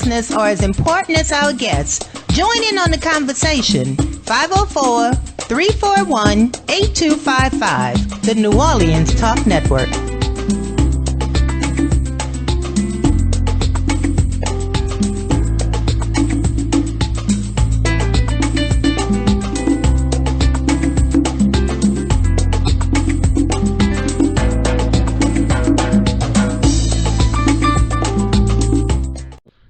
listeners are as important as our guests. Join in on the conversation. 504-341-8255, the New Orleans Talk Network.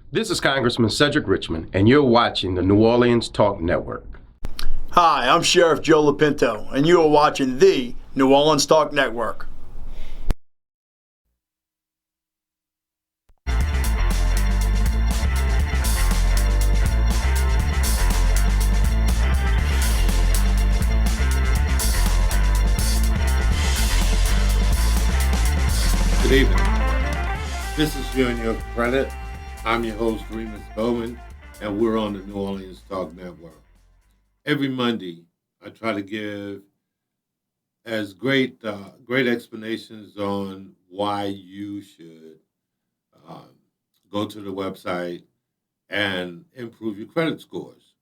This is Congressman Cedric Richmond, and you're watching the New Orleans Talk Network. Hi, I'm Sheriff Joe Lapinto, and you are watching the New Orleans Talk Network. Good evening. This is You and Your Credit. I'm your host, Remus Bowman, and we're on the New Orleans Talk Network. Every Monday, I try to give as great explanations on why you should go to the website and improve your credit scores.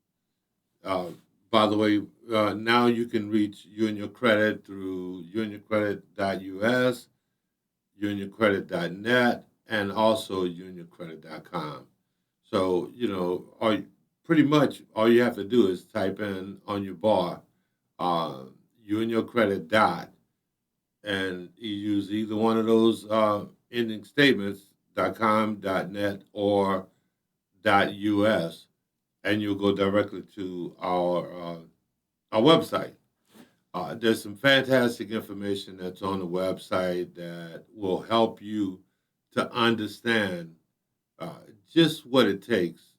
By the way, now you can reach You and Your Credit through youandyourcredit.us, youandyourcredit.net, and also youandyourcredit.com. So, pretty much all you have to do is type in on your bar, youandyourcredit dot, and you use either one of those ending statements, .com, .net, or .us, and you'll go directly to our website. There's some fantastic information that's on the website that will help you to understand just what it takes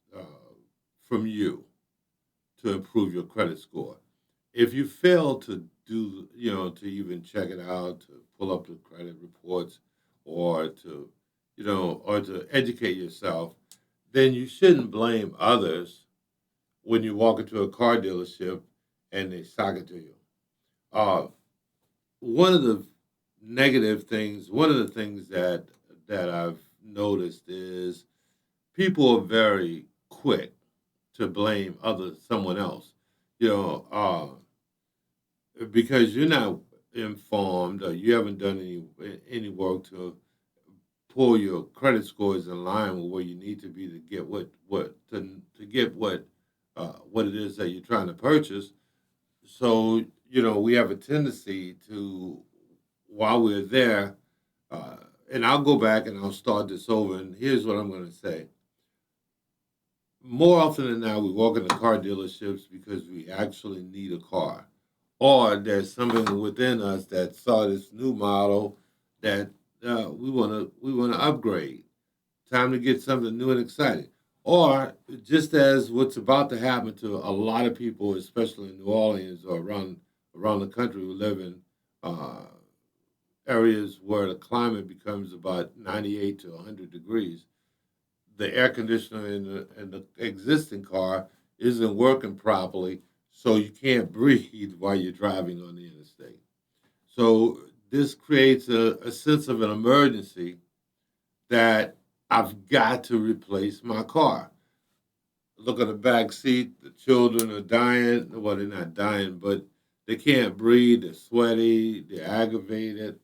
from you to improve your credit score. If you fail to do, to even check it out, to pull up the credit reports, or to educate yourself, then you shouldn't blame others when you walk into a car dealership and they sock it to you. One of the things that I've noticed is people are very quick to blame someone else, because you're not informed or you haven't done any work to pull your credit scores in line with where you need to be to get what it is that you're trying to purchase. So we have a tendency to, while we're there, and I'll go back and I'll start this over, and here's what I'm going to say. More often than not, we walk into car dealerships because we actually need a car, or there's something within us that saw this new model that we want to upgrade. Time to get something new and exciting. Or just as what's about to happen to a lot of people, especially in New Orleans or around the country who live in areas where the climate becomes about 98 to 100 degrees, the air conditioner in the existing car isn't working properly, so you can't breathe while you're driving on the interstate. So this creates a sense of an emergency that I've got to replace my car. Look at the back seat, the children are dying. Well, they're not dying, but they can't breathe, they're sweaty, they're aggravated.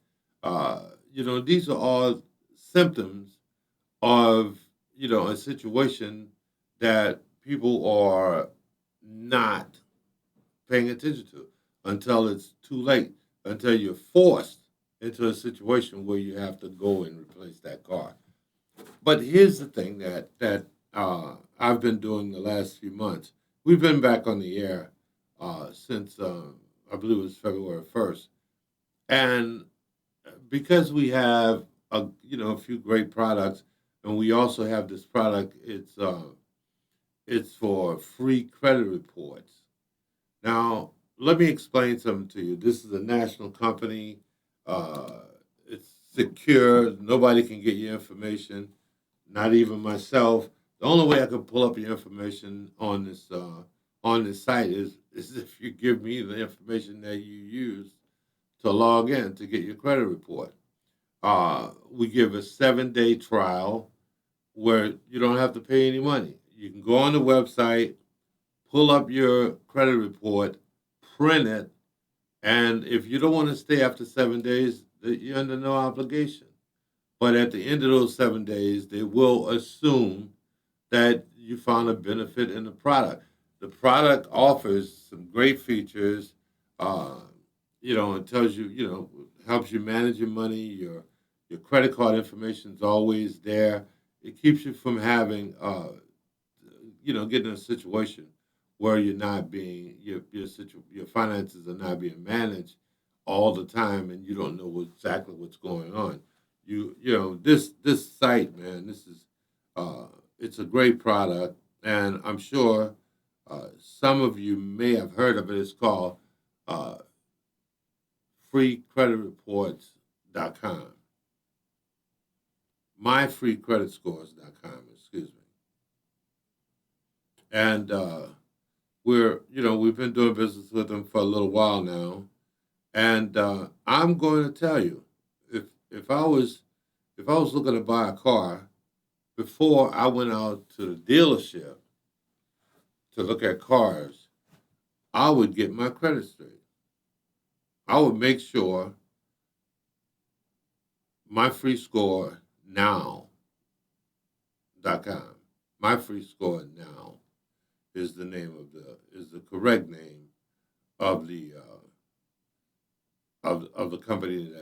These are all symptoms of, a situation that people are not paying attention to until it's too late, until you're forced into a situation where you have to go and replace that car. But here's the thing that I've been doing the last few months. We've been back on the air since, I believe it was February 1st. And because we have a few great products, and we also have this product, it's for free credit reports. Now, let me explain something to you. This is a national company. It's secure. Nobody can get your information, not even myself. The only way I can pull up your information on this site is if you give me the information that you use to log in to get your credit report. We give a 7-day trial. where you don't have to pay any money. You can go on the website, pull up your credit report, print it, and if you don't want to stay after 7 days, you're under no obligation. But at the end of those 7 days, they will assume that you found a benefit in the product. The product offers some great features. Uh, it tells you, helps you manage your money. Your credit card information is always there. It keeps you from having, getting in a situation where you're not being your finances are not being managed all the time, and you don't know exactly what's going on. This site, man, this is it's a great product, and I'm sure some of you may have heard of it. It's called uh, freecreditreports.com, myfreecreditscores.com, excuse me. And we've been doing business with them for a little while now, and I'm going to tell you, if I was looking to buy a car, before I went out to the dealership to look at cars, I would get my credit straight. I would make sure myfreescorenow.com. Myfreescorenow is the correct name of the company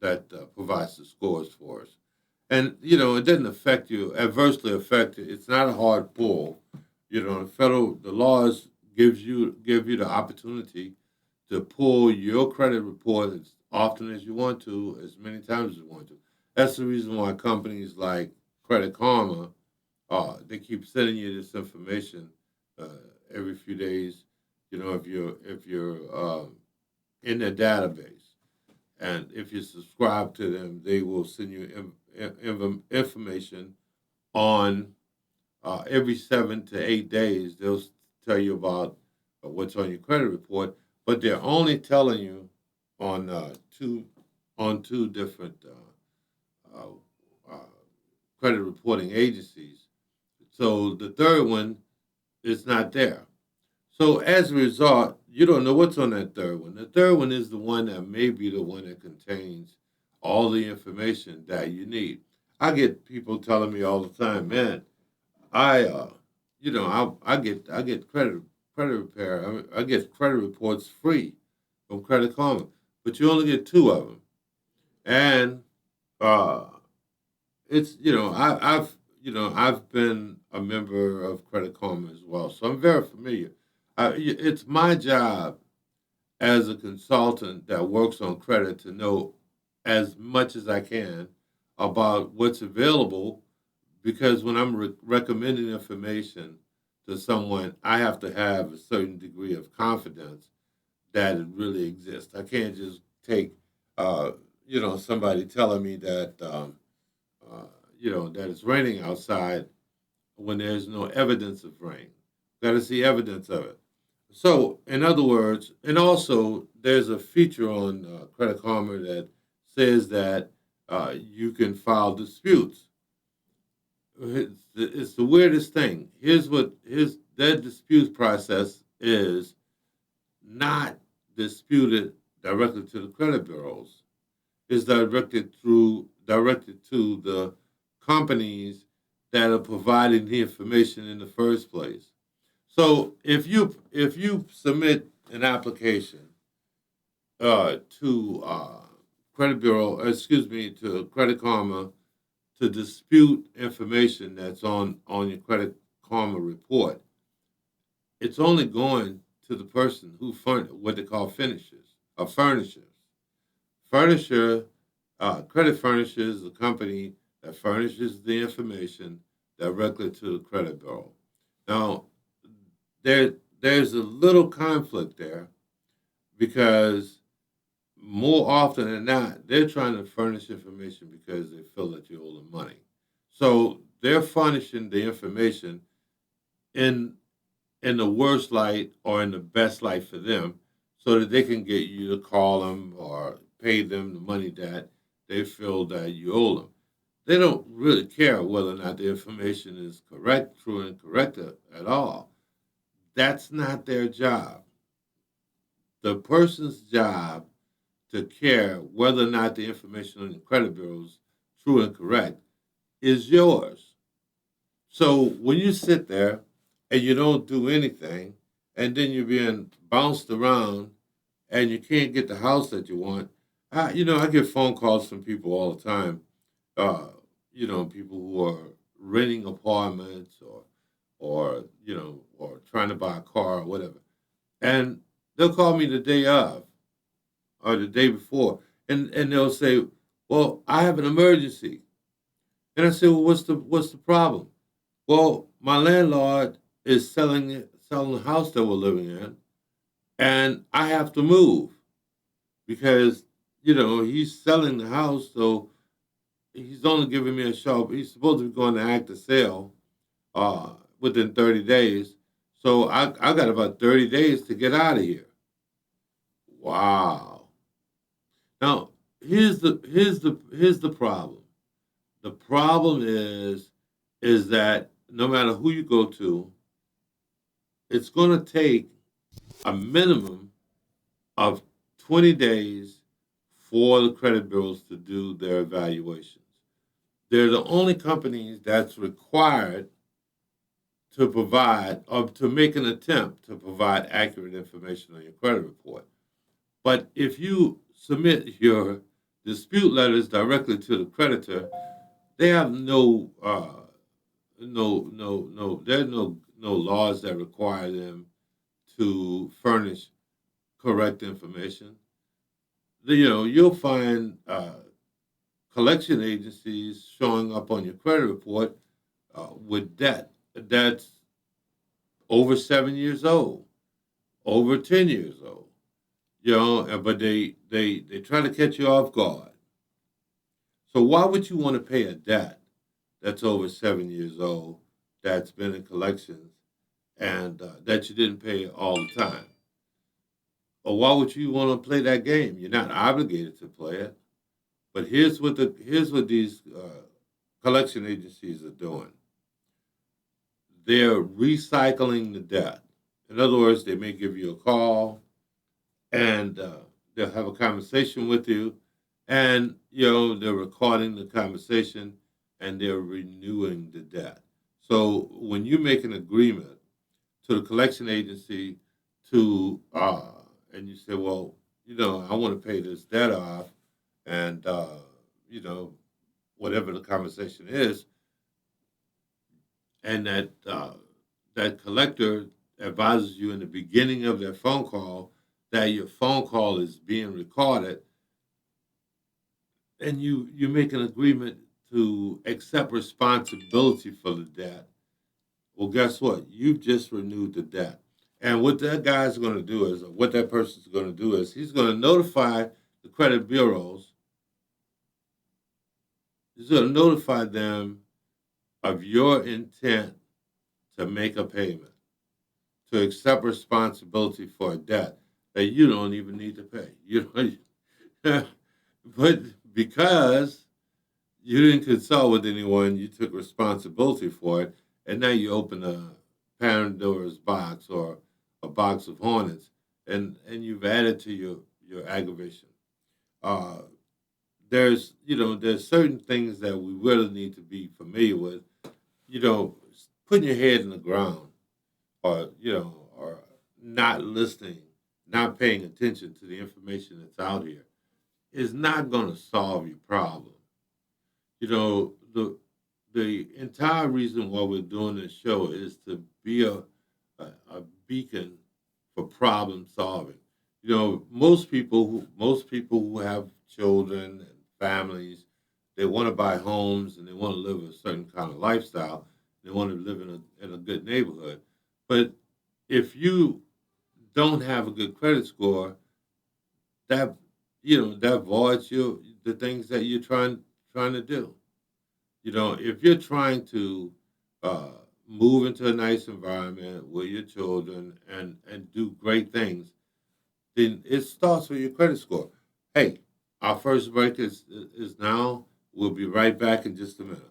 that provides the scores for us. And it doesn't adversely affect you. It's not a hard pull. The laws give you the opportunity to pull your credit report as often as you want to, as many times as you want to. That's the reason why companies like Credit Karma, they keep sending you this information every few days. If you're in their database, and if you subscribe to them, they will send you information on every 7 to 8 days. They'll tell you about what's on your credit report, but they're only telling you on two different credit reporting agencies. So the third one is not there. So as a result, you don't know what's on that third one. The third one is the one that may be the one that contains all the information that you need. I get people telling me all the time, man, I get credit repair. I get credit reports free from Credit Karma, but you only get 2 of them, and uh, it's I've been a member of Credit Karma as well, so I'm very familiar. It's my job as a consultant that works on credit to know as much as I can about what's available, because when I'm recommending information to someone, I have to have a certain degree of confidence that it really exists. I can't just take, somebody telling me that, that it's raining outside when there's no evidence of rain. Got to see evidence of it. So, in other words, and also there's a feature on Credit Karma that says that you can file disputes. It's the weirdest thing. That disputes process is not disputed directly to the credit bureaus. It's directed to the companies that are providing the information in the first place. So if you submit an application to to Credit Karma to dispute information that's on your Credit Karma report, it's only going to the person who what they call furnishers. Credit Furnisher is a company that furnishes the information directly to the credit bureau. Now, there's a little conflict there, because more often than not, they're trying to furnish information because they feel that you owe them money. So they're furnishing the information in the worst light or in the best light for them, so that they can get you to call them or pay them the money that they feel that you owe them. they don't really care whether or not the information is correct, true, and correct at all. That's not their job. The person's job to care whether or not the information on your credit bureau is true and correct is yours. So when you sit there and you don't do anything, and then you're being bounced around and you can't get the house that you want, I get phone calls from people all the time. Uh, people who are renting apartments or trying to buy a car or whatever, and they'll call me the day of or the day before, and they'll say, "Well, I have an emergency," and I say, "Well, what's the problem?" Well, my landlord is selling the house that we're living in, and I have to move because he's selling the house, so he's only giving me a show. He's supposed to be going to act the sale within 30 days, so I got about 30 days to get out of here. Wow. Now here's the problem. The problem is that no matter who you go to, it's going to take a minimum of 20 days for the credit bureaus to do their evaluations. They're the only companies that's required to provide or to make an attempt to provide accurate information on your credit report. But if you submit your dispute letters directly to the creditor, they have there's no laws that require them to furnish correct information. You'll find collection agencies showing up on your credit report with debt that's over 7 years old, over 10 years old. But they try to catch you off guard. So why would you want to pay a debt that's over 7 years old, that's been in collections, and that you didn't pay all the time? Or why would you want to play that game? You're not obligated to play it. But here's what these collection agencies are doing. They're recycling the debt. In other words, they may give you a call, and they'll have a conversation with you, and they're recording the conversation, and they're renewing the debt. So when you make an agreement to the collection agency to and you say, well, I want to pay this debt off, and whatever the conversation is, and that collector advises you in the beginning of their phone call that your phone call is being recorded, and you make an agreement to accept responsibility for the debt. Well, guess what? You've just renewed the debt. And what that guy's going to do is, or what that person's going to do is, he's going to notify the credit bureaus. He's going to notify them of your intent to make a payment, to accept responsibility for a debt that you don't even need to pay. But because you didn't consult with anyone, you took responsibility for it, and now you open a Pandora's box or a box of hornets, and you've added to your aggravation. Uh, there's certain things that we really need to be familiar with. Putting your head in the ground, or not listening, not paying attention to the information that's out here is not going to solve your problem. The entire reason why we're doing this show is to be a beacon for problem solving. Most people who have children and families, they want to buy homes and they want to live a certain kind of lifestyle. They want to live in a good neighborhood. But if you don't have a good credit score, that that voids the things that you're trying to do. If you're trying to uh, move into a nice environment with your children and do great things, then it starts with your credit score. Hey, our first break is now, We'll be right back in just a minute.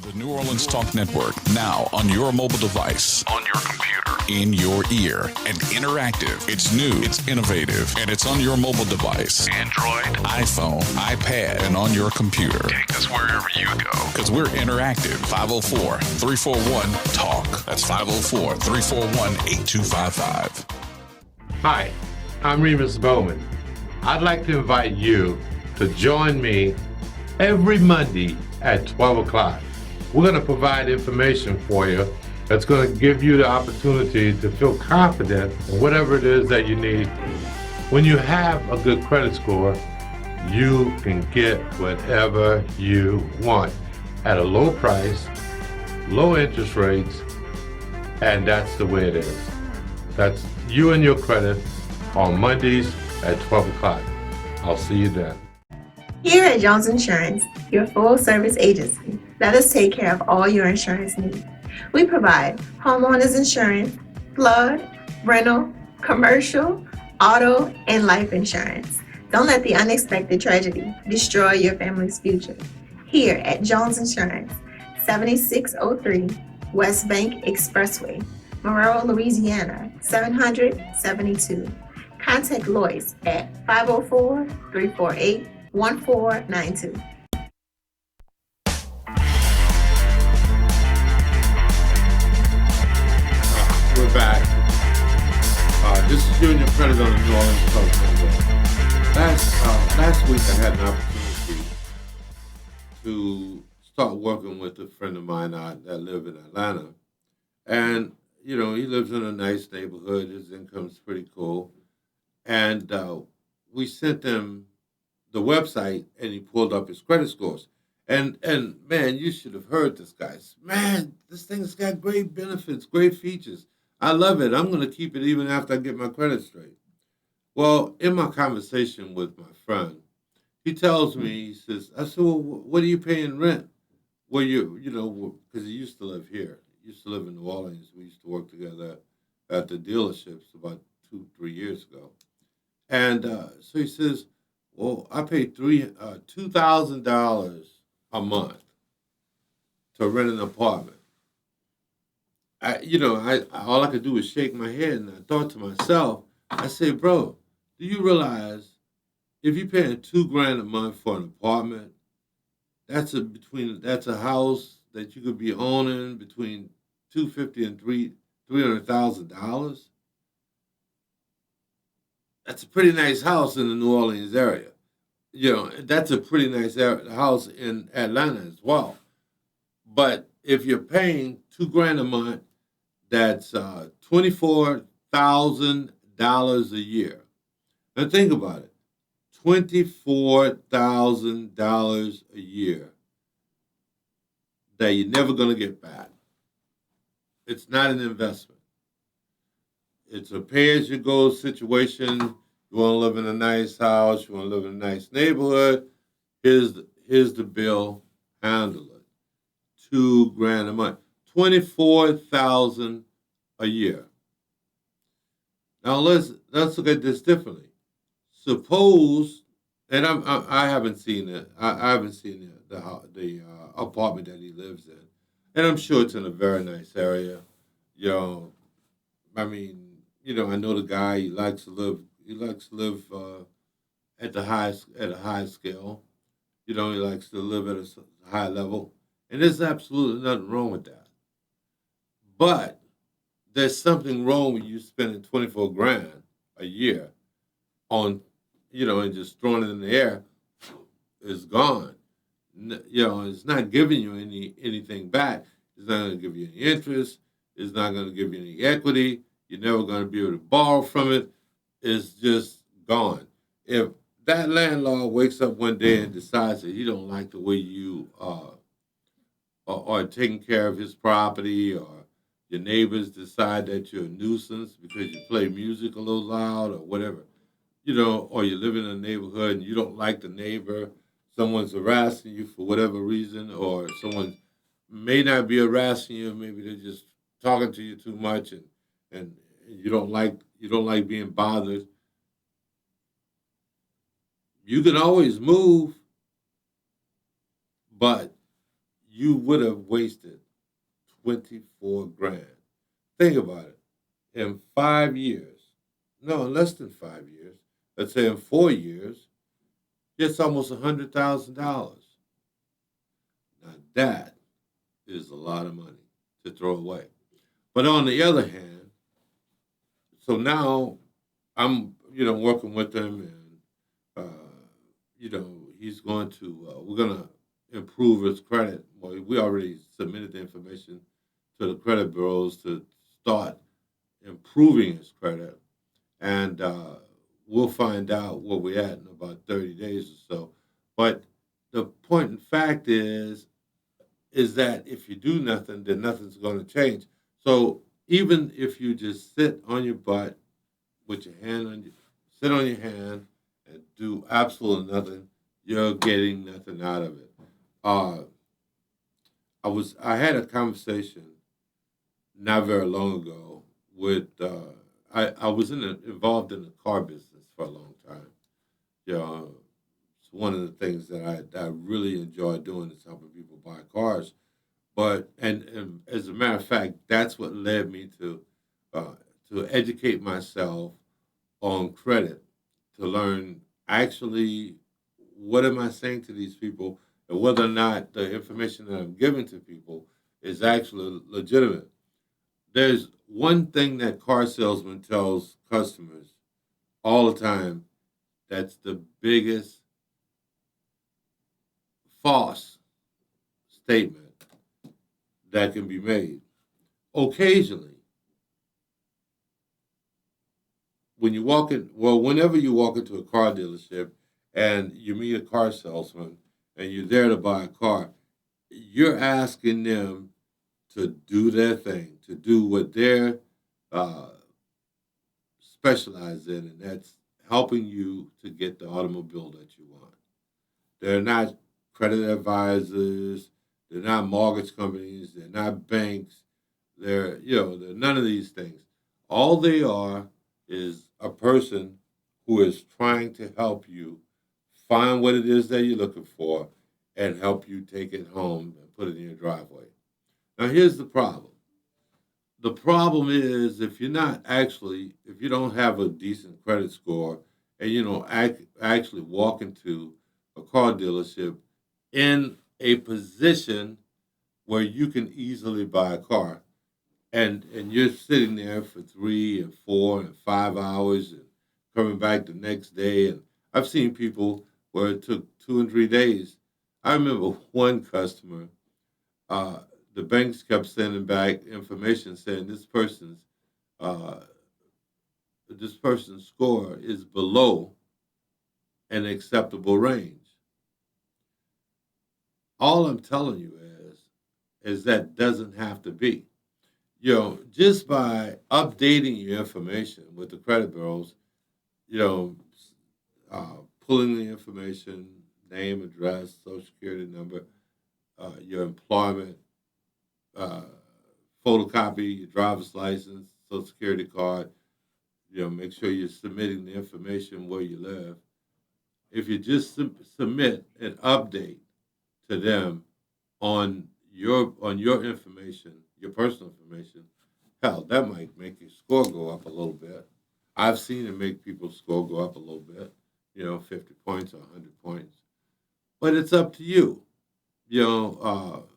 The New Orleans Talk Network, now on your mobile device, on your computer, in your ear, and interactive. It's new, it's innovative, and it's on your mobile device. Android, iPhone, iPad, and on your computer. Take us wherever you go. Because we're interactive. 504-341-TALK. That's 504-341-8255. Hi, I'm Remus Bowman. I'd like to invite you to join me every Monday at 12 o'clock. We're going to provide information for you that's going to give you the opportunity to feel confident in whatever it is that you need. When you have a good credit score, you can get whatever you want at a low price, low interest rates, and that's the way it is. That's you and your credit on Mondays at 12 o'clock. I'll see you then. Here at Jones Insurance, your full-service agency, let us take care of all your insurance needs. We provide homeowners insurance, flood, rental, commercial, auto, and life insurance. Don't let the unexpected tragedy destroy your family's future. Here at Jones Insurance, 7603 West Bank Expressway, Monroe, Louisiana, 772. Contact Lois at 504-348-1492. We're back. This is Junior Credit on the New Orleans Talk Network. Last week I had an opportunity to start working with a friend of mine that live in Atlanta. And, you know, he lives in a nice neighborhood. His income's pretty cool. And we sent him the website, and he pulled up his credit scores. And man, you should have heard this guy. Man, this thing's got great benefits, great features. I love it. I'm going to keep it even after I get my credit straight. Well, in my conversation with my friend, he tells me, he says, I said, well, what are you paying rent? Well, you know, because he used to live here. He used to live in New Orleans. We used to work together at the dealerships about 2-3 years ago. And so he says, well, I pay $2,000 a month to rent an apartment. All I could do was shake my head, and I thought to myself, I said, bro, do you realize if you're paying $2,000 a month for an apartment, that's a house that you could be owning between $250,000 and $300,000. That's a pretty nice house in the New Orleans area. You know, that's a pretty nice house in Atlanta as well. But if you're paying $2,000 a month, that's $24,000 a year. Now think about it. $24,000 a year that you're never going to get back. It's not an investment. It's a pay-as-you-go situation. You want to live in a nice house. You want to live in a nice neighborhood. Here's the bill. Handle it. $2,000 a month. $24,000 a year. Now let's look at this differently. Suppose, and I haven't seen it. I haven't seen the apartment that he lives in, and I'm sure it's in a very nice area. You know, I mean, you know, I know the guy. He likes to live at a high scale. You know, he likes to live at a high level, and there's absolutely nothing wrong with that. But there's something wrong with you spending $24,000 a year on, you know, and just throwing it in the air. It's gone. You know, it's not giving you anything back. It's not going to give you any interest. It's not going to give you any equity. You're never going to be able to borrow from it. It's just gone. If that landlord wakes up one day and decides that he don't like the way you are taking care of his property, or your neighbors decide that you're a nuisance because you play music a little loud or whatever, or you live in a neighborhood and you don't like the neighbor, someone's harassing you for whatever reason, or someone may not be harassing you, maybe they're just talking to you too much, and you don't like being bothered. You can always move, but you would have wasted 24 grand. Think about it. In 5 years, no, less than 5 years, let's say in 4 years, it's almost $100,000. Now that is a lot of money to throw away. But on the other hand, so now I'm, working with him, and he's going to, we're going to improve his credit. Well, we already submitted the information to the credit bureaus to start improving his credit, and we'll find out where we're at in about 30 days or so. But the point in fact is that if you do nothing, then nothing's going to change. So even if you just sit on your butt with your hand on your, sit on your hand and do absolutely nothing, you're getting nothing out of it. I had a conversation not very long ago with I was involved in the car business for a long time. It's one of the things that I really enjoy doing is helping people buy cars. But and as a matter of fact, that's what led me to educate myself on credit, to learn actually what am I saying to these people, and whether or not the information that I'm giving to people is actually legitimate. There's one thing that car salesman tells customers all the time that's the biggest false statement that can be made. Occasionally, whenever you walk into a car dealership and you meet a car salesman and you're there to buy a car, you're asking them to do their thing, to do what they're uh, specialized in, and that's helping you to get the automobile that you want. They're not credit advisors, they're not mortgage companies, they're not banks, they're none of these things. All they are is a person who is trying to help you find what it is that you're looking for and help you take it home and put it in your driveway. Now, here's the problem. The problem is if you don't have a decent credit score and you don't actually walk into a car dealership in a position where you can easily buy a car, and you're sitting there for 3 and 4 and 5 hours and coming back the next day. And I've seen people where it took 2 and 3 days. I remember one customer, the banks kept sending back information saying uh, this person's score is below an acceptable range. All I'm telling you is that doesn't have to be. Just by updating your information with the credit bureaus, you know, pulling the information, name, address, social security number, your employment, uh, photocopy your driver's license, social security card, make sure you're submitting the information where you live. If you just submit an update to them on your information, your personal information, hell, that might make your score go up a little bit. I've seen it make people's score go up a little bit, 50 points or 100 points. But it's up to you. You know,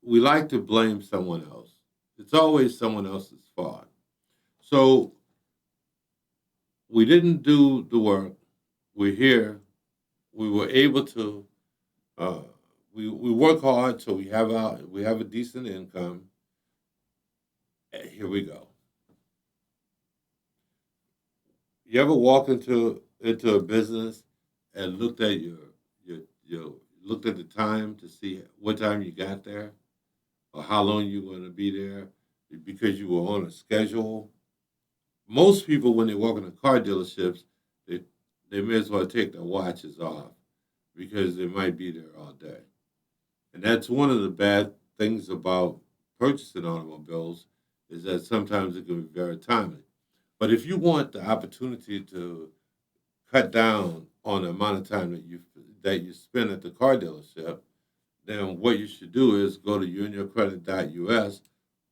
we like to blame someone else. It's always someone else's fault. So we didn't do the work. We're here. We were able to. We work hard, so we have a decent income. Here we go. You ever walk into a business and looked at your looked at the time to see what time you got there? or how long you're going to be there because you were on a schedule. Most people, when they walk into car dealerships, they may as well take their watches off because they might be there all day. And that's one of the bad things about purchasing automobiles is that sometimes it can be very timely. But if you want the opportunity to cut down on the amount of time that you spend at the car dealership, then what you should do is go to youandyourcredit.us,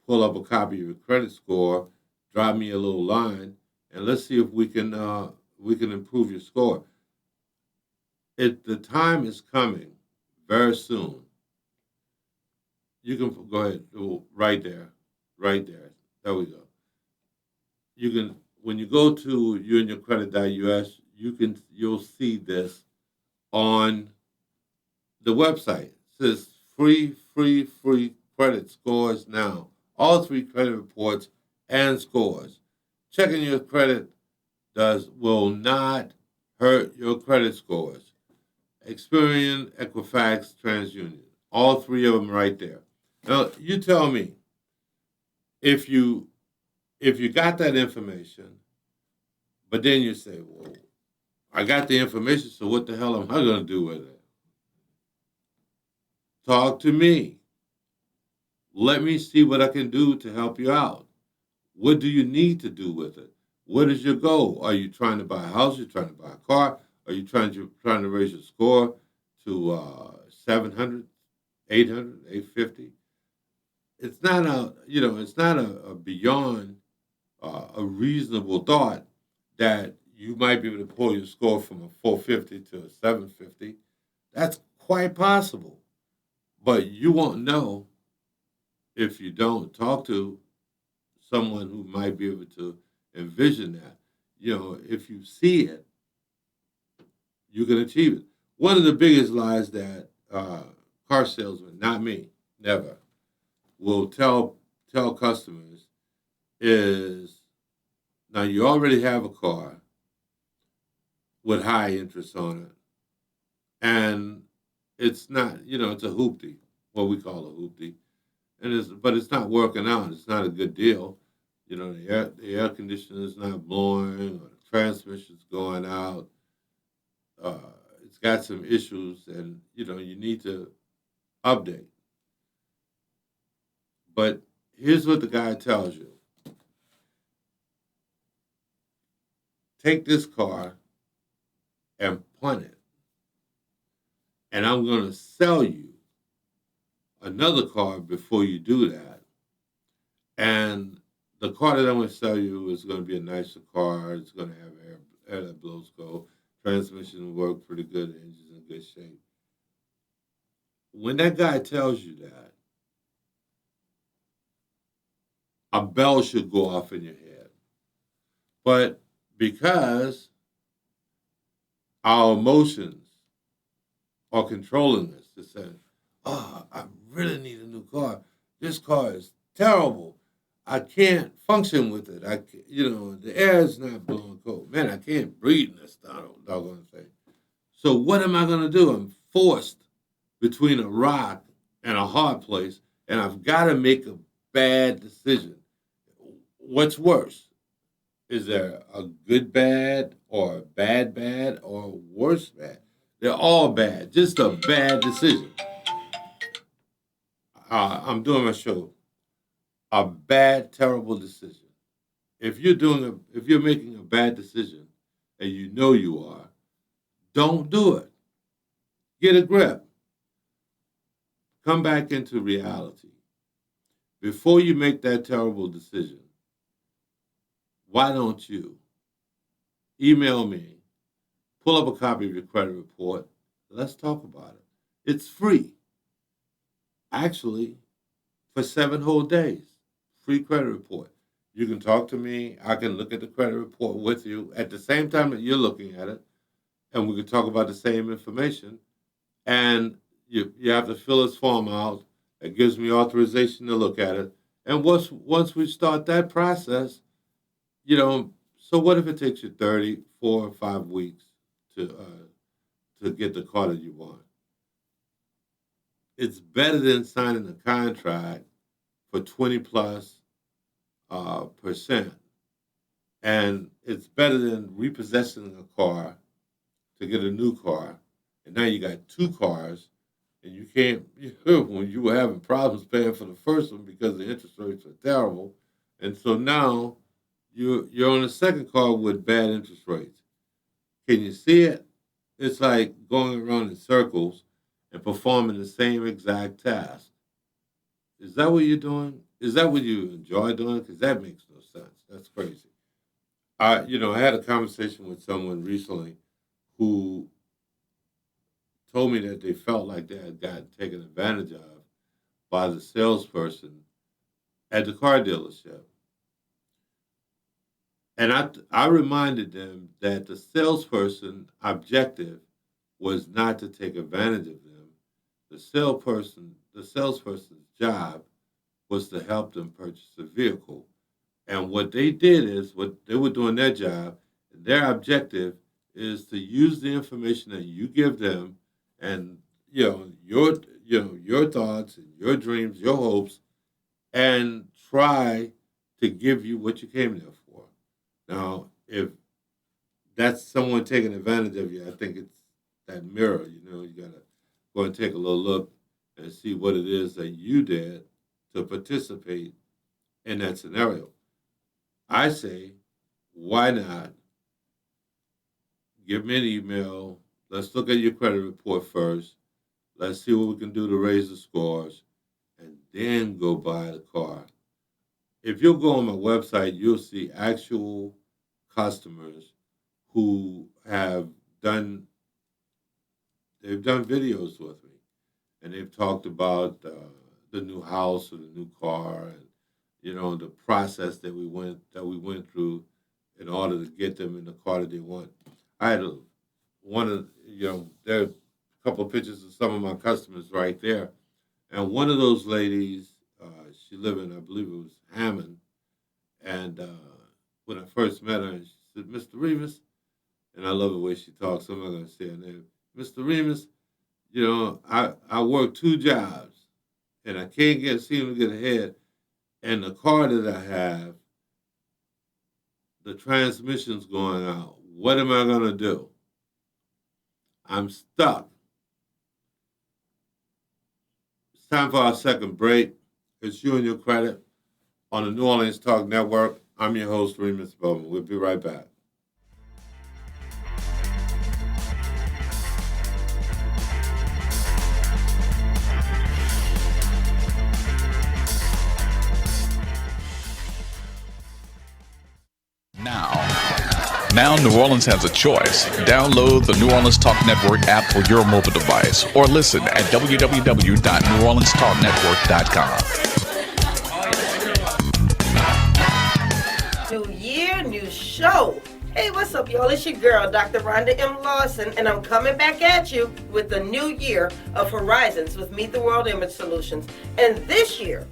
pull up a copy of your credit score, drop me a little line, and let's see if we can improve your score. The time is coming very soon. You can go ahead, right there. There we go. You can, when you go to youandyourcredit.us, you'll see this on the website. It says free credit scores now. All 3 credit reports and scores. Checking your credit will not hurt your credit scores. Experian, Equifax, TransUnion. All 3 of them right there. Now, you tell me, if you got that information, but then you say, well, I got the information, so what the hell am I going to do with it? Talk to me. Let me see what I can do to help you out. What do you need to do with it? What is your goal? Are you trying to buy a house? Are you trying to buy a car? Are you trying to raise your score to 700, 800, 850? It's not a beyond a reasonable thought that you might be able to pull your score from a 450 to a 750. That's quite possible. But you won't know if you don't talk to someone who might be able to envision that. If you see it, you can achieve it. One of the biggest lies that car salesmen, not me, never, will tell customers is, now you already have a car with high interest on it, and it's not, it's a hoopty, what we call a hoopty, but it's not working out. It's not a good deal. The air conditioner is not blowing, or the transmission's going out. It's got some issues, and you need to update. But here's what the guy tells you. Take this car and punt it, and I'm going to sell you another car before you do that. And the car that I'm going to sell you is going to be a nicer car. It's going to have air that blows cold. Transmission will work pretty good. The engine's in good shape. When that guy tells you that, a bell should go off in your head. But because our emotions are controlling us to say, oh, I really need a new car. This car is terrible. I can't function with it. The air is not blowing cold. Man, I can't breathe in this doggone thing. So what am I going to do? I'm forced between a rock and a hard place, and I've got to make a bad decision. What's worse? Is there a good bad or a bad bad or a worse bad? They're all bad. Just a bad decision. I'm doing my show. A bad, terrible decision. If you're making a bad decision, and you know you are, don't do it. Get a grip. Come back into reality. Before you make that terrible decision, why don't you email me, pull up a copy of your credit report, let's talk about it. It's free. Actually, for 7 whole days. Free credit report. You can talk to me. I can look at the credit report with you at the same time that you're looking at it, and we can talk about the same information. And you have to fill this form out. It gives me authorization to look at it. And once we start that process, so what if it takes you 4 or 5 weeks to get the car that you want? it's better than signing a contract for 20 plus percent. And it's better than repossessing a car to get a new car. And now you got two cars, and you can't, when you were having problems paying for the first one because the interest rates are terrible. And so now you're on a second car with bad interest rates. Can you see it? It's like going around in circles and performing the same exact task. Is that what you're doing? Is that what you enjoy doing? Because that makes no sense. That's crazy. I had a conversation with someone recently who told me that they felt like they had gotten taken advantage of by the salesperson at the car dealership. And I reminded them that the salesperson objective was not to take advantage of them. The salesperson's job was to help them purchase a vehicle. And what they did is, what they were doing their job, their objective is to use the information that you give them and your thoughts and your dreams, your hopes, and try to give you what you came there for. Now, if that's someone taking advantage of you, I think it's that mirror. You gotta go and take a little look and see what it is that you did to participate in that scenario. I say, why not give me an email? Let's look at your credit report first. Let's see what we can do to raise the scores, and then go buy the car. If you'll go on my website, you'll see actual customers who have done videos with me, and they've talked about the new house or the new car, and the process that we went through in order to get them in the car that they want. I had there are a couple of pictures of some of my customers right there, and one of those ladies, she lived in, I believe it was Hammond, and when I first met her, she said, "Mr. Remus," and I love the way she talks, so I'm not going to say her name. "Mr. Remus, I work two jobs, and I can't seem to get ahead. And the car that I have, the transmission's going out. What am I going to do? I'm stuck." It's time for our second break. It's You and Your Credit on the New Orleans Talk Network. I'm your host, Remus Bowman. We'll be right back. Now New Orleans has a choice. Download the New Orleans Talk Network app for your mobile device or listen at www.neworleanstalknetwork.com. New year, new show. Hey, what's up, y'all? It's your girl, Dr. Rhonda M. Lawson, and I'm coming back at you with the new year of Horizons with Meet the World Image Solutions. And this year,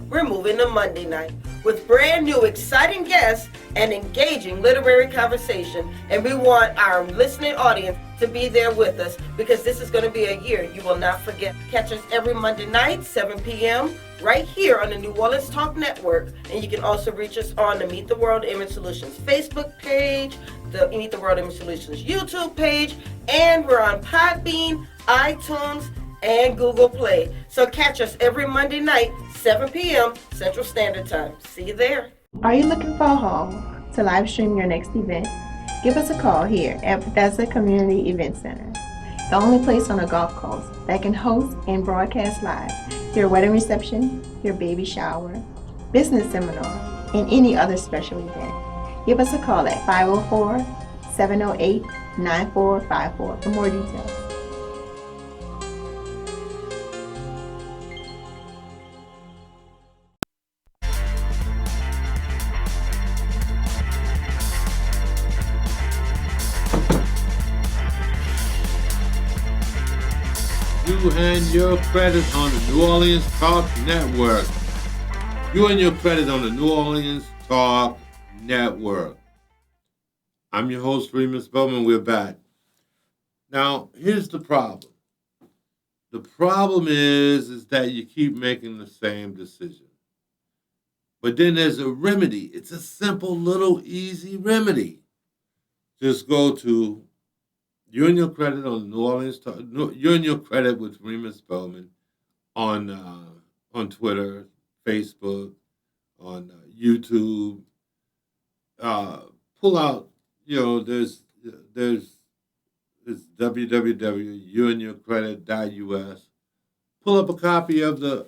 we're moving to Monday night with brand new exciting guests and engaging literary conversation. And we want our listening audience to be there with us because this is going to be a year you will not forget. Catch us every Monday night, 7 p.m., right here on the New Orleans Talk Network. And you can also reach us on the Meet the World Image Solutions Facebook page, the Meet the World Image Solutions YouTube page, and we're on Podbean, iTunes, and Google Play. So catch us every Monday night, 7 p.m. Central Standard Time. See you there. Are you looking for a home to live stream your next event? Give us a call here at Bethesda Community Event Center, the only place on the Gulf Coast that can host and broadcast live your wedding reception, your baby shower, business seminar, and any other special event. Give us a call at 504-708-9454 for more details. You and Your Credit on the New Orleans Talk Network. You and Your Credit on the New Orleans Talk Network. I'm your host, Remus Bowman. We're back. Now, here's the problem. The problem is that you keep making the same decision. But then there's a remedy. It's a simple, little, easy remedy. Just go to You and Your Credit on New Orleans. You and Your Credit with Remus Bowman on Twitter, Facebook, on YouTube. Pull out. There's it's www.youandyourcredit.us. Pull up a copy of the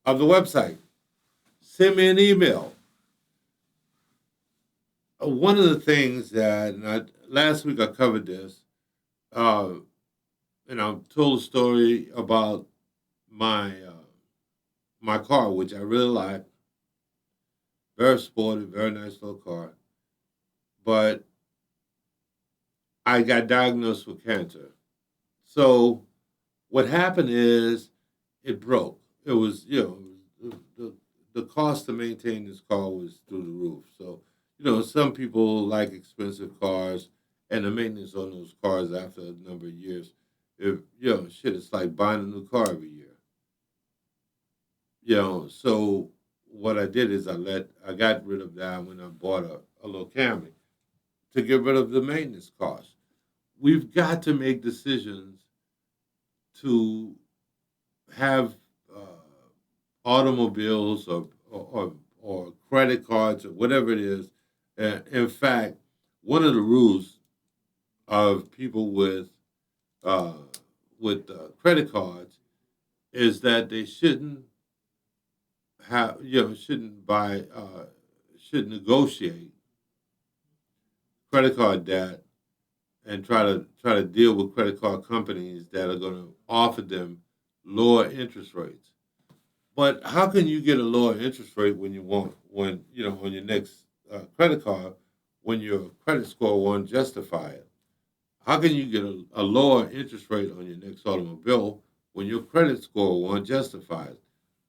website. Send me an email. One of the things that last week I covered this, and I told a story about my car, which I really like. Very sporty, very nice little car. But I got diagnosed with cancer. So what happened is it broke. It was, the cost to maintain this car was through the roof. So, some people like expensive cars, and the maintenance on those cars after a number of years, it's like buying a new car every year. So what I did is I got rid of that when I bought a little Camry to get rid of the maintenance costs. We've got to make decisions to have automobiles or credit cards or whatever it is. In fact, one of the rules of people with credit cards is that they shouldn't negotiate credit card debt and try to deal with credit card companies that are going to offer them lower interest rates. But how can you get a lower interest rate on your next credit card when your credit score won't justify it? How can you get a lower interest rate on your next automobile when your credit score won't justify it?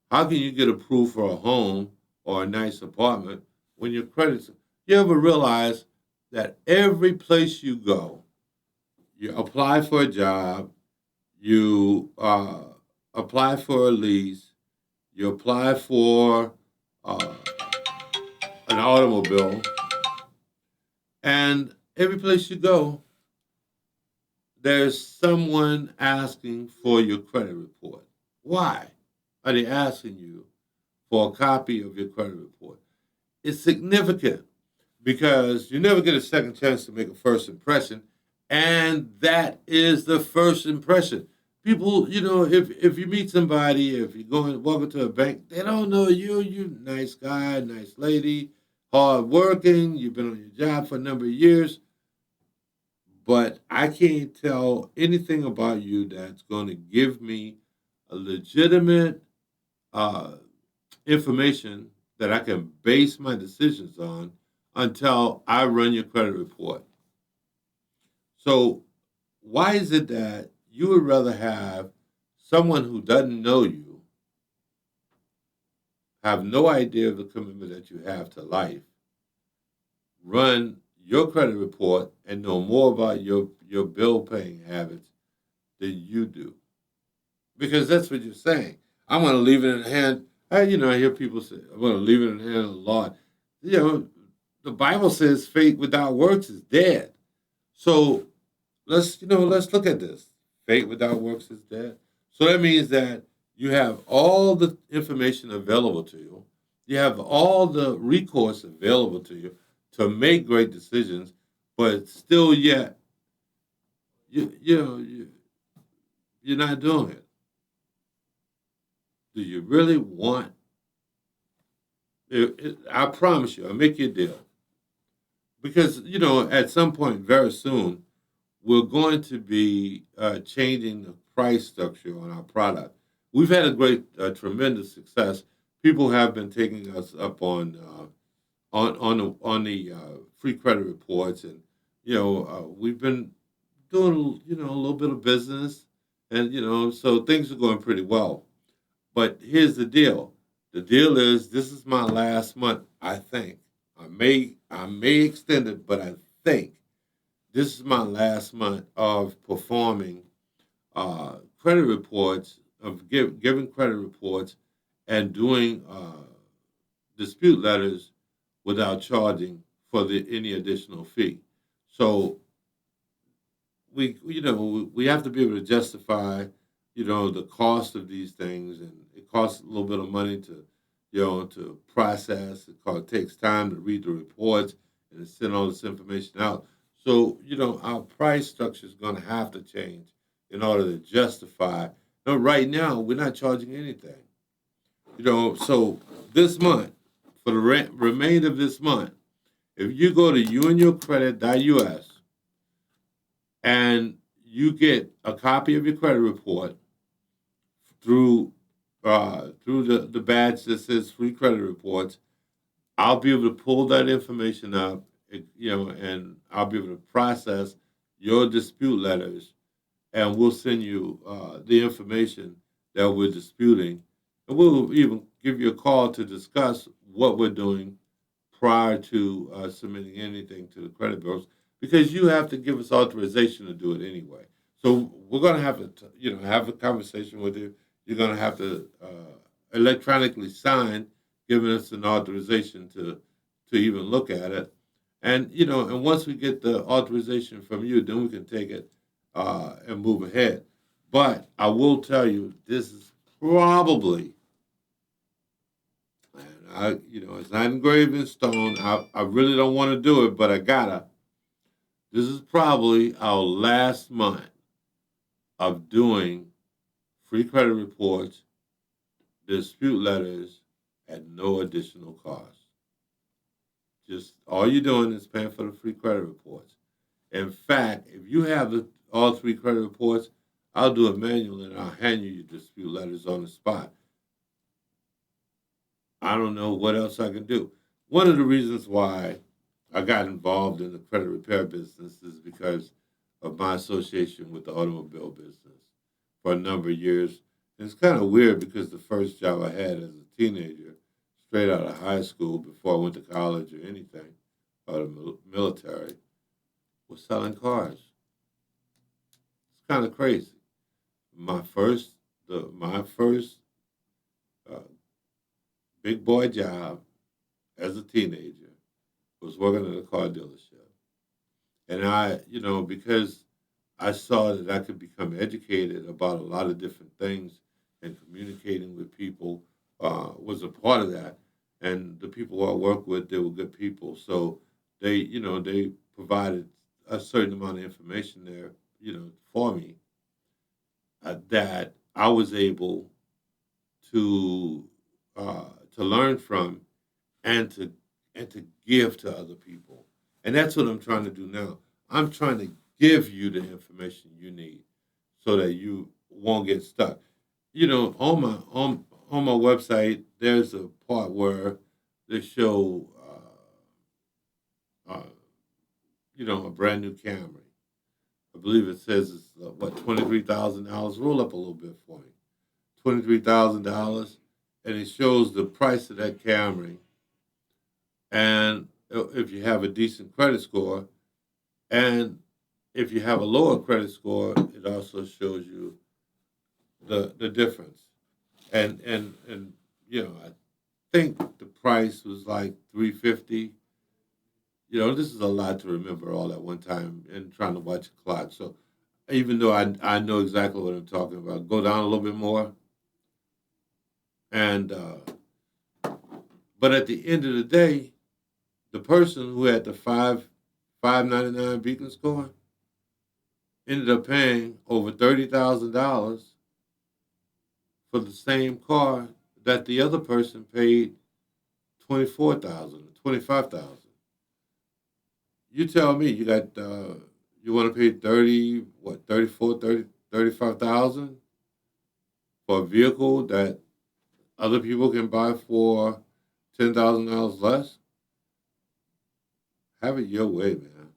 How can you get approved for a home or a nice apartment when your credit? You ever realize that every place you go, you apply for a job, you apply for a lease, you apply for an automobile, and every place you go, there's someone asking for your credit report. Why are they asking you for a copy of your credit report? It's significant because you never get a second chance to make a first impression, and that is the first impression. People, if you meet somebody, if you go and walk into a bank, they don't know you nice guy, nice lady, hard working, you've been on your job for a number of years, but I can't tell anything about you that's going to give me a legitimate information that I can base my decisions on until I run your credit report. So why is it that you would rather have someone who doesn't know you, have no idea of the commitment that you have to life, run your credit report and know more about your bill paying habits than you do? Because that's what you're saying. I'm going to leave it in the hand. I hear people say, I'm going to leave it in the hand of the Lord. The Bible says faith without works is dead. So let's look at this. Faith without works is dead. So that means that you have all the information available to you. You have all the recourse available to you to make great decisions, but still yet, you're not doing it. Do you really want it? I promise you, I'll make you a deal. Because, at some point very soon, we're going to be changing the price structure on our product. We've had a tremendous success. People have been taking us up on the free credit reports, and we've been doing a little bit of business, and so things are going pretty well. But here's the deal. The deal is this is my last month. I think I may extend it, but I think this is my last month of performing credit reports, of giving credit reports, and doing dispute letters without charging for any additional fee. So we have to be able to justify, the cost of these things, and it costs a little bit of money to process. It takes time to read the reports and to send all this information out. So, our price structure is going to have to change in order to justify. No, right now, we're not charging anything. So this month, for the remainder of this month, if you go to youandyourcredit.us and you get a copy of your credit report through the badge that says free credit reports, I'll be able to pull that information up, and I'll be able to process your dispute letters, and we'll send you the information that we're disputing, and we'll even give you a call to discuss what we're doing prior to submitting anything to the credit bureaus, because you have to give us authorization to do it anyway. So we're going to have to, have a conversation with you. You're going to have to electronically sign, giving us an authorization to even look at it. And, and once we get the authorization from you, then we can take it and move ahead. But I will tell you, this is probably, and it's not engraved in stone. I really don't want to do it, but I gotta. This is probably our last month of doing free credit reports, dispute letters at no additional cost. Just all you're doing is paying for the free credit reports. In fact, if you have all three credit reports, I'll do it manually and I'll hand you your dispute letters on the spot. I don't know what else I can do. One of the reasons why I got involved in the credit repair business is because of my association with the automobile business for a number of years. And it's kind of weird because the first job I had as a teenager, straight out of high school before I went to college or anything, or the military, was selling cars. It's kind of crazy. My first big boy job as a teenager was working at a car dealership. And I, because I saw that I could become educated about a lot of different things, and communicating with people was a part of that. And the people I worked with, they were good people. So they provided a certain amount of information there, for me, that I was able to learn from, and to give to other people. And that's what I'm trying to do now. I'm trying to give you the information you need so that you won't get stuck. On my website, there's a part where they show a brand new Camry. I believe it says it's $23,000. Roll up a little bit for me. $23,000, and it shows the price of that Camry. And if you have a decent credit score, and if you have a lower credit score, it also shows you the difference. And I think the price was like $350. This is a lot to remember all at one time and trying to watch the clock. So even though I know exactly what I'm talking about, go down a little bit more. And but at the end of the day, the person who had the 599 Beacon score ended up paying over $30,000 for the same car that the other person paid $24,000, $25,000. You tell me, you got you want to pay 35,000 for a vehicle that other people can buy for $10,000 less? Have it your way, man.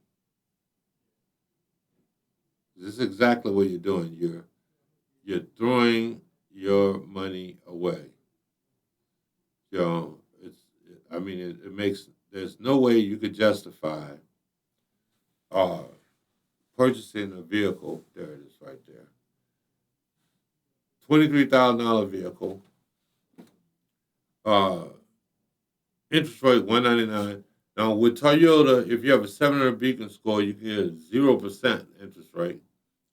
This is exactly what you're doing. You're throwing your money away. It makes, there's no way you could justify purchasing a vehicle. There it is, right there. $23,000 vehicle. Interest rate $199. Now with Toyota, if you have a 700 Beacon score, you can get a 0% interest rate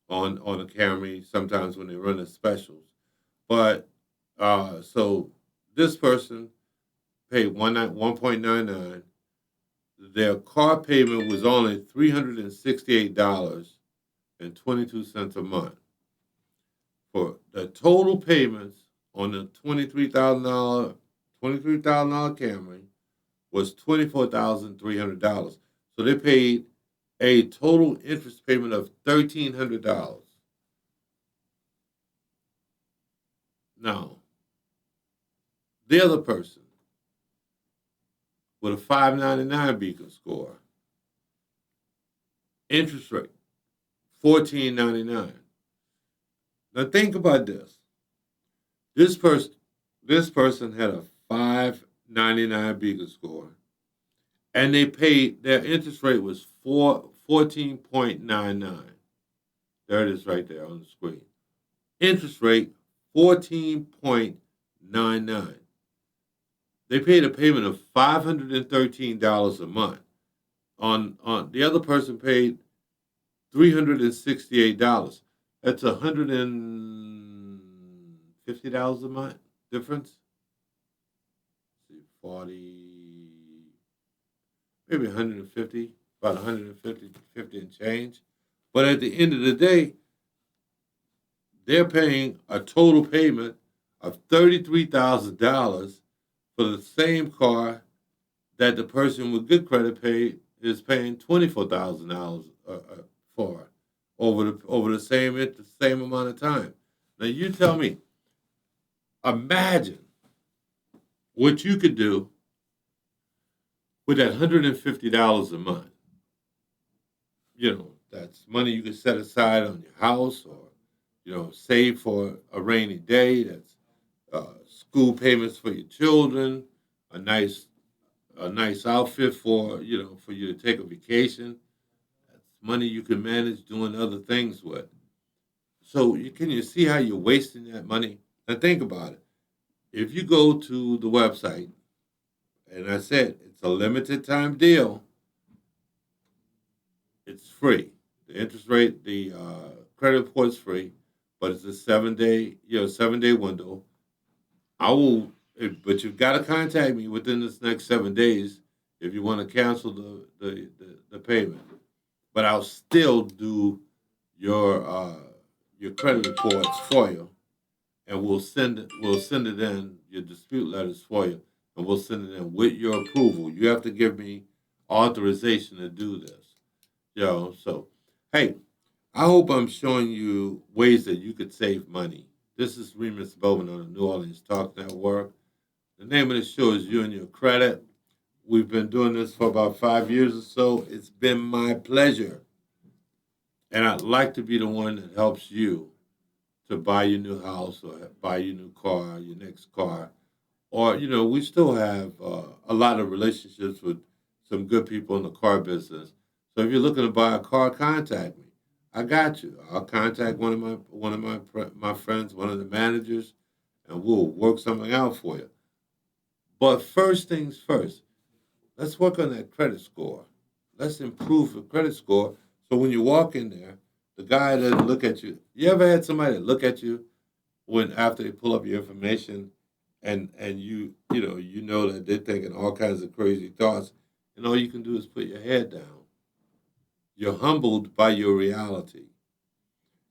on a Camry. Sometimes when they run the specials, but so this person paid 1.99. Their car payment was only $368.22 a month. For the total payments on the $23,000 Camry was $24,300. So they paid a total interest payment of $1,300. Now, the other person with a 599 Beacon score, interest rate $1,499. Now think about this. This person had a 599 Beacon score, and they paid, their interest rate was 14.99. There it is right there on the screen. Interest rate 14.99. They paid a payment of $513 a month. On the other person paid $368. That's $150 a month difference. Let's see, 40, maybe 150, about 150 and change. But at the end of the day, they're paying a total payment of $33,000 for the same car that the person with good credit is paying $24,000 for over the same amount of time. Now you tell me, imagine what you could do with that $150 a month. You know, that's money you could set aside on your house, or save for a rainy day. That's school payments for your children, a nice outfit for you to take a vacation. That's money you can manage doing other things with. So can you see how you're wasting that money? Now think about it. If you go to the website, and I said it's a limited time deal, it's free. The interest rate, the credit report is free, but it's a 7-day window. But you've got to contact me within this next 7 days if you want to cancel the payment. But I'll still do your credit reports for you, and we'll send it in, your dispute letters for you, and we'll send it in with your approval. You have to give me authorization to do this. So hey, I hope I'm showing you ways that you could save money. This is Remus Bowman on the New Orleans Talk Network. The name of the show is You and Your Credit. We've been doing this for about 5 years or so. It's been my pleasure. And I'd like to be the one that helps you to buy your new house, or buy your new car, your next car. Or, we still have a lot of relationships with some good people in the car business. So if you're looking to buy a car, contact me. I got you. I'll contact one of my friends, one of the managers, and we'll work something out for you. But first things first, let's work on that credit score. Let's improve the credit score so when you walk in there, the guy doesn't look at you. You ever had somebody look at you after they pull up your information, and you know that they're thinking all kinds of crazy thoughts, and all you can do is put your head down. You're humbled by your reality.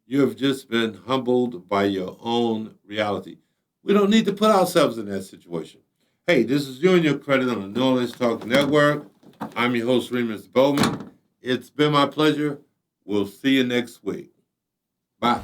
You have just been humbled by your own reality. We don't need to put ourselves in that situation. Hey, this is You and Your Credit on the New Orleans Talk Network. I'm your host, Remus Bowman. It's been my pleasure. We'll see you next week. Bye.